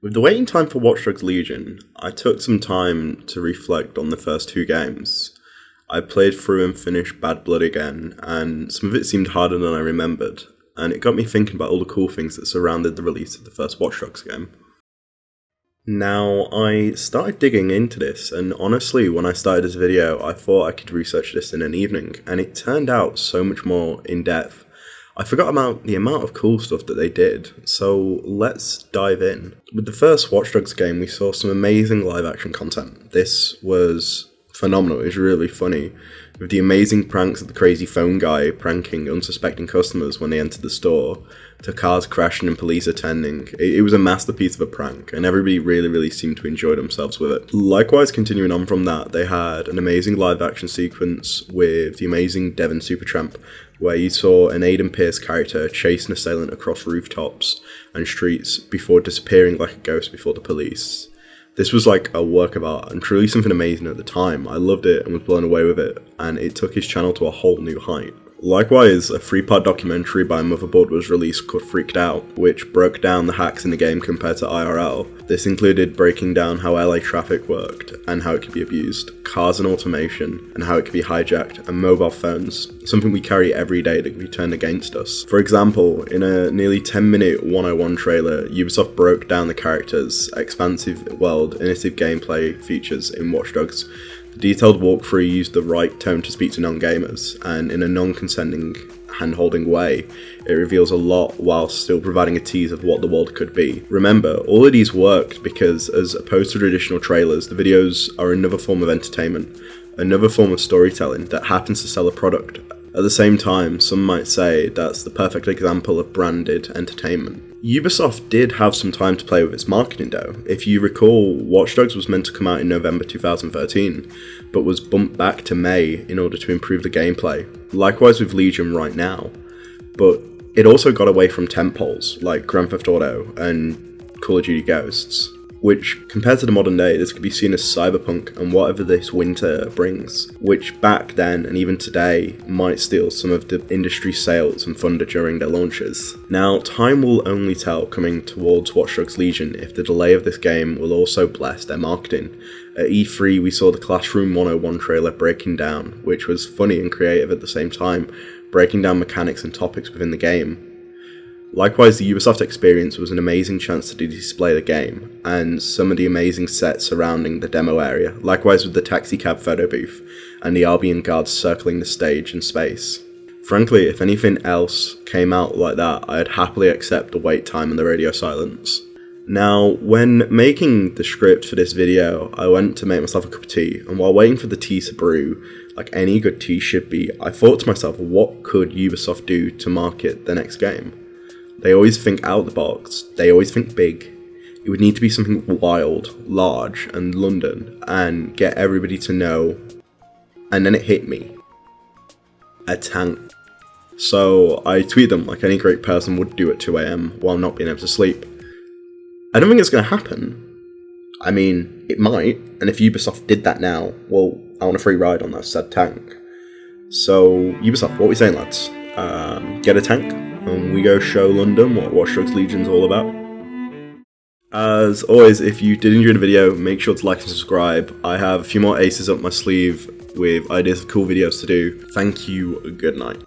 With the waiting time for Watch Dogs Legion, I took some time to reflect on the first two games. I played through and finished Bad Blood again, and some of it seemed harder than I remembered, and it got me thinking about all the cool things that surrounded the release of the first Watch Dogs game. Now, I started digging into this, and honestly, when I started this video, I thought I could research this in an evening, and it turned out so much more in-depth. I forgot about the amount of cool stuff that they did, so let's dive in. With the first Watch Dogs game, we saw some amazing live-action content. This was phenomenal, it was really funny, with the amazing pranks of the crazy phone guy pranking unsuspecting customers when they entered the store, to cars crashing and police attending. It was a masterpiece of a prank, and everybody really seemed to enjoy themselves with it. Likewise, continuing on from that, they had an amazing live-action sequence with the amazing Devon Supertramp, where you saw an Aiden Pearce character chase an assailant across rooftops and streets before disappearing like a ghost before the police. This was like a work of art and truly something amazing at the time. I loved it and was blown away with it, and it took his channel to a whole new height. Likewise, a 3-part documentary by Motherboard was released called Freaked Out, which broke down the hacks in the game compared to IRL. This included breaking down how LA traffic worked and how it could be abused, cars and automation, and how it could be hijacked, and mobile phones, something we carry every day that can be turned against us. For example, in a nearly 10-minute 101 trailer, Ubisoft broke down the characters, expansive world, innovative gameplay features in Watch Dogs. The detailed walkthrough used the right tone to speak to non-gamers, and in a non-consenting, hand-holding way, it reveals a lot while still providing a tease of what the world could be. Remember, all of these worked because, as opposed to traditional trailers, the videos are another form of entertainment, another form of storytelling that happens to sell a product. At the same time, some might say that's the perfect example of branded entertainment. Ubisoft did have some time to play with its marketing though. If you recall, Watch Dogs was meant to come out in November 2013, but was bumped back to May in order to improve the gameplay. Likewise with Legion right now, but it also got away from tentpoles like Grand Theft Auto and Call of Duty Ghosts, which, compared to the modern day, this could be seen as cyberpunk and whatever this winter brings, which back then and even today might steal some of the industry's sales and thunder during their launches. Now, time will only tell coming towards Watch Dogs Legion if the delay of this game will also bless their marketing. At E3, we saw the Classroom 101 trailer breaking down, which was funny and creative at the same time, breaking down mechanics and topics within the game. Likewise, the Ubisoft experience was an amazing chance to display the game, and some of the amazing sets surrounding the demo area, likewise with the taxicab photo booth, and the Albion guards circling the stage in space. Frankly, if anything else came out like that, I'd happily accept the wait time and the radio silence. Now, when making the script for this video, I went to make myself a cup of tea, and while waiting for the tea to brew, like any good tea should be, I thought to myself, what could Ubisoft do to market the next game? They always think out of the box, they always think big. It would need to be something wild, large, and London, and get everybody to know. And then it hit me. A tank. So I tweeted them like any great person would do at 2 AM while not being able to sleep. I don't think it's going to happen. I mean, it might, and if Ubisoft did that now, well, I want a free ride on that said tank. So, Ubisoft, what are we saying, lads? Get a tank, and we go show London what Watch Dogs Legion's all about. As always, if you did enjoy the video, make sure to like and subscribe. I have a few more aces up my sleeve with ideas of cool videos to do. Thank you, good night.